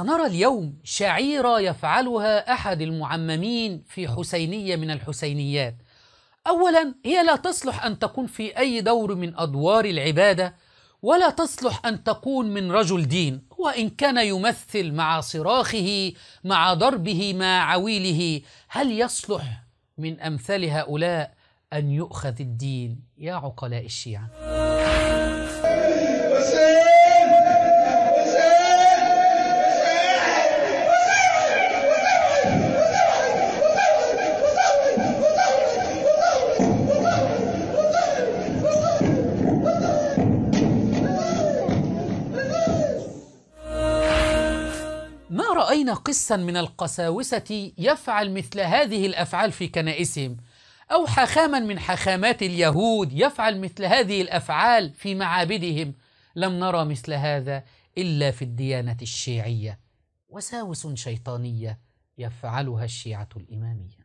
سنرى اليوم شعيرة يفعلها أحد المعممين في حسينية من الحسينيات. أولا، هي لا تصلح أن تكون في أي دور من أدوار العبادة، ولا تصلح أن تكون من رجل دين، وإن كان يمثل مع صراخه، مع ضربه، مع عويله. هل يصلح من أمثال هؤلاء أن يؤخذ الدين يا عقلاء الشيعة؟ ما رأينا قسا من القساوسة يفعل مثل هذه الأفعال في كنائسهم، أو حاخاما من حاخامات اليهود يفعل مثل هذه الأفعال في معابدهم. لم نرى مثل هذا إلا في الديانة الشيعية، وساوس شيطانية يفعلها الشيعة الإمامية.